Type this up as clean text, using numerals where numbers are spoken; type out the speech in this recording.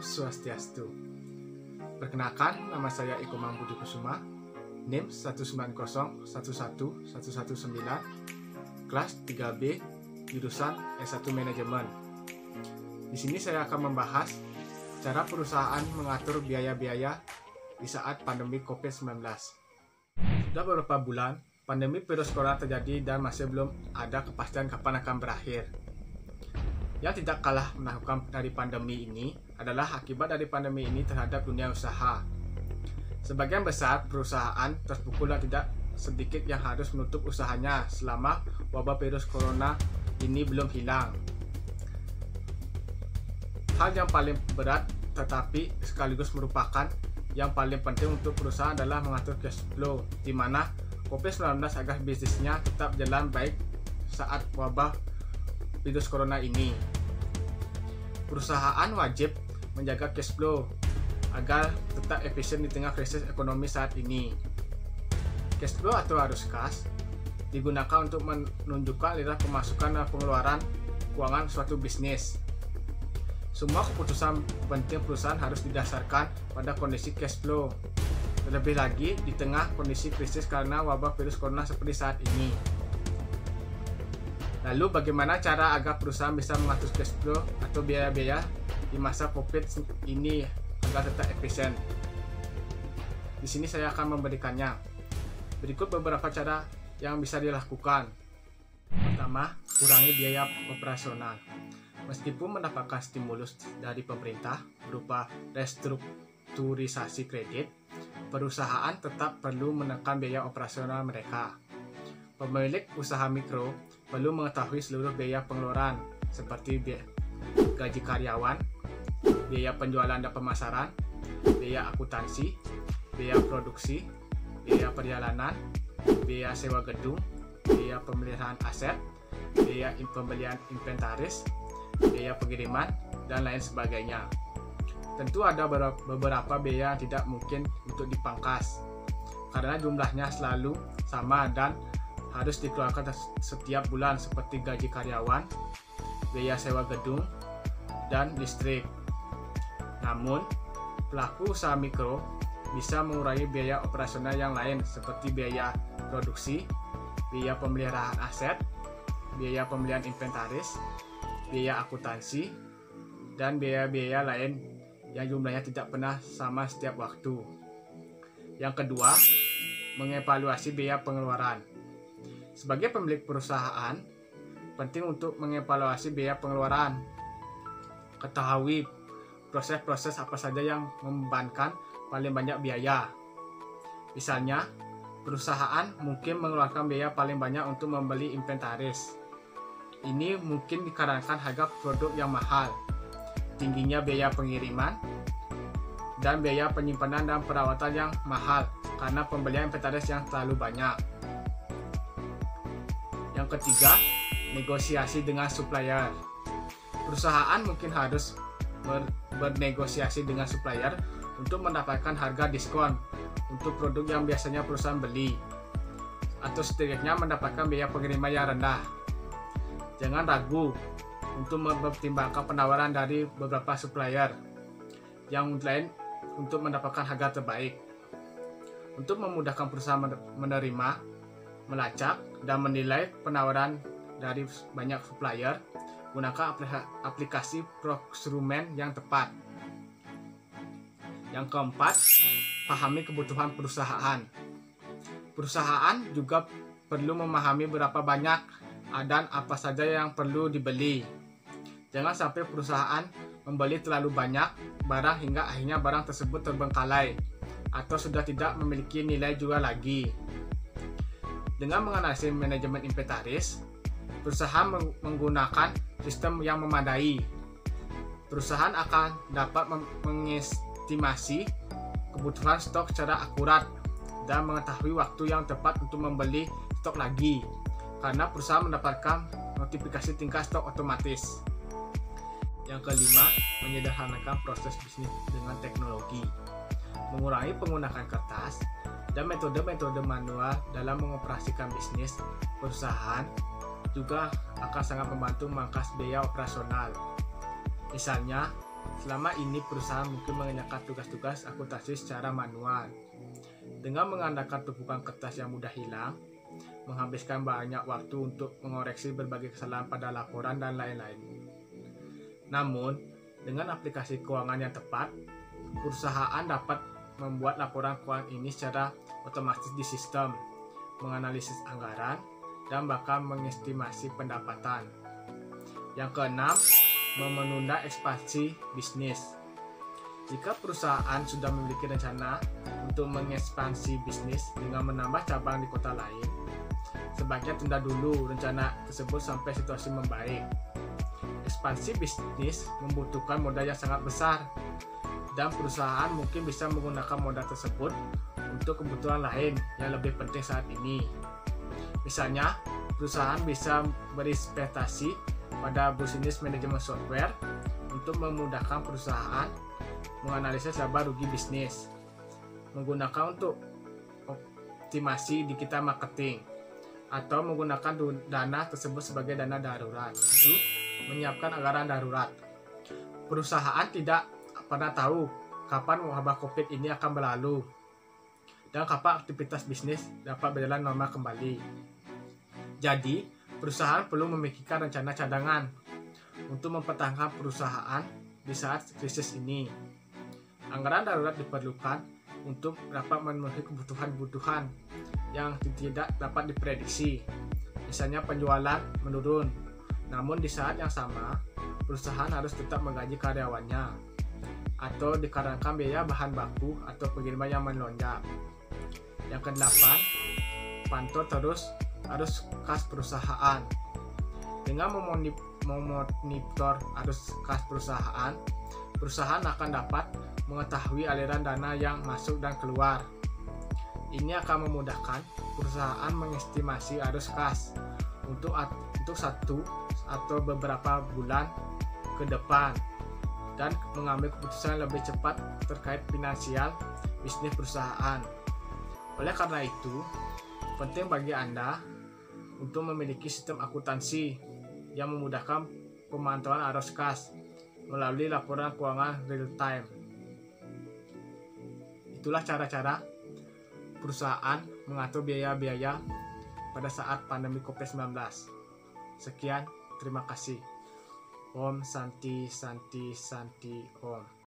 Swastiastu. Perkenalkan, nama saya Iko Budi Kusuma, NIM 190111119, kelas 3B, jurusan S1 Manajemen. Di sini saya akan membahas cara perusahaan mengatur biaya-biaya di saat pandemi COVID-19. Sudah beberapa bulan, pandemi virus corona terjadi dan masih belum ada kepastian kapan akan berakhir. Yang tidak kalah menakutkan dari pandemi ini adalah akibat dari pandemi ini terhadap dunia usaha. Sebagian besar perusahaan terpukul dan tidak sedikit yang harus menutup usahanya selama wabah virus corona ini belum hilang. Hal yang paling berat tetapi sekaligus merupakan yang paling penting untuk perusahaan adalah mengatur cash flow, di mana COVID-19 agar bisnisnya tetap jalan baik saat wabah virus corona ini. Perusahaan wajib menjaga cash flow agar tetap efisien di tengah krisis ekonomi saat ini. Cash flow atau arus kas digunakan untuk menunjukkan aliran pemasukan dan pengeluaran keuangan suatu bisnis. Semua keputusan penting perusahaan harus didasarkan pada kondisi cash flow. Terlebih lagi di tengah kondisi krisis karena wabah virus corona seperti saat ini. Lalu bagaimana cara agar perusahaan bisa mengatur cash flow atau biaya-biaya di masa COVID ini agar tetap efisien? Di sini saya akan memberikannya. Berikut beberapa cara yang bisa dilakukan. Pertama, kurangi biaya operasional. Meskipun mendapatkan stimulus dari pemerintah berupa restrukturisasi kredit, perusahaan tetap perlu menekan biaya operasional mereka. Pemilik usaha mikro perlu mengetahui seluruh biaya pengeluaran seperti gaji karyawan, biaya penjualan dan pemasaran, biaya akuntansi, biaya produksi, biaya perjalanan, biaya sewa gedung, biaya pemeliharaan aset, biaya pembelian inventaris, biaya pengiriman, dan lain sebagainya. Tentu ada beberapa biaya yang tidak mungkin untuk dipangkas karena jumlahnya selalu sama dan harus dikeluarkan setiap bulan seperti gaji karyawan, biaya sewa gedung, dan listrik. Namun, pelaku usaha mikro bisa mengurangi biaya operasional yang lain seperti biaya produksi, biaya pemeliharaan aset, biaya pembelian inventaris, biaya akuntansi, dan biaya-biaya lain yang jumlahnya tidak pernah sama setiap waktu. Yang kedua, mengevaluasi biaya pengeluaran. Sebagai pemilik perusahaan, penting untuk mengevaluasi biaya pengeluaran. Ketahui proses-proses apa saja yang membebankan paling banyak biaya. Misalnya, perusahaan mungkin mengeluarkan biaya paling banyak untuk membeli inventaris. Ini mungkin dikarenakan harga produk yang mahal, tingginya biaya pengiriman, dan biaya penyimpanan dan perawatan yang mahal karena pembelian inventaris yang terlalu banyak. Yang ketiga, negosiasi dengan supplier. Perusahaan mungkin harus bernegosiasi dengan supplier untuk mendapatkan harga diskon untuk produk yang biasanya perusahaan beli, atau setidaknya mendapatkan biaya pengiriman yang rendah. Jangan ragu untuk mempertimbangkan penawaran dari beberapa supplier yang lain untuk mendapatkan harga terbaik. Untuk memudahkan perusahaan menerima, melacak, dan menilai penawaran dari banyak supplier, gunakan aplikasi procuremen yang tepat. Yang keempat, pahami kebutuhan perusahaan. Perusahaan juga perlu memahami berapa banyak dan apa saja yang perlu dibeli. Jangan sampai perusahaan membeli terlalu banyak barang hingga akhirnya barang tersebut terbengkalai atau sudah tidak memiliki nilai jual lagi. Dengan menganalisis manajemen inventaris, perusahaan menggunakan sistem yang memadai. Perusahaan akan dapat mengestimasi kebutuhan stok secara akurat dan mengetahui waktu yang tepat untuk membeli stok lagi, karena perusahaan mendapatkan notifikasi tingkat stok otomatis. Yang kelima, menyederhanakan proses bisnis dengan teknologi. Mengurangi penggunaan kertas dan metode-metode manual dalam mengoperasikan bisnis perusahaan juga akan sangat membantu memangkas biaya operasional. Misalnya, Selama ini perusahaan mungkin mengerjakan tugas-tugas akuntansi secara manual. Dengan mengandalkan tumpukan kertas yang mudah hilang, menghabiskan banyak waktu untuk mengoreksi berbagai kesalahan pada laporan dan lain-lain. Namun, dengan aplikasi keuangan yang tepat, perusahaan dapat membuat laporan keuangan ini secara otomatis di sistem, menganalisis anggaran, dan bahkan mengestimasi pendapatan. Yang keenam, menunda ekspansi bisnis. Jika perusahaan sudah memiliki rencana untuk mengekspansi bisnis dengan menambah cabang di kota lain, sebaiknya tunda dulu rencana tersebut sampai situasi membaik. Ekspansi bisnis membutuhkan modal yang sangat besar, dan perusahaan mungkin bisa menggunakan modal tersebut untuk kebutuhan lain yang lebih penting saat ini. Misalnya, perusahaan bisa berinvestasi pada bisnis manajemen software untuk memudahkan perusahaan menganalisis laba rugi bisnis, menggunakan untuk optimasi digital marketing, atau menggunakan dana tersebut sebagai dana darurat, itu menyiapkan anggaran darurat. Perusahaan tidak pernah tahu kapan wabah COVID ini akan berlalu dan kapan aktivitas bisnis dapat berjalan normal kembali. Jadi, perusahaan perlu memikirkan rencana cadangan untuk mempertahankan perusahaan di saat krisis ini. Anggaran darurat diperlukan untuk dapat memenuhi kebutuhan-kebutuhan yang tidak dapat diprediksi. Misalnya penjualan menurun, namun di saat yang sama, perusahaan harus tetap menggaji karyawannya, atau dikarenakan biaya bahan baku atau pengiriman yang melonjak. Yang kedelapan, pantau terus arus kas perusahaan. Dengan memonitor arus kas perusahaan, perusahaan akan dapat mengetahui aliran dana yang masuk dan keluar. Ini akan memudahkan perusahaan mengestimasi arus kas untuk satu atau beberapa bulan ke depan dan mengambil keputusan lebih cepat terkait finansial bisnis perusahaan. Oleh karena itu, penting bagi Anda untuk memiliki sistem akuntansi yang memudahkan pemantauan arus kas melalui laporan keuangan real time. Itulah cara-cara perusahaan mengatur biaya-biaya pada saat pandemi COVID-19. Sekian, terima kasih. Om Santi Santi Santi Om.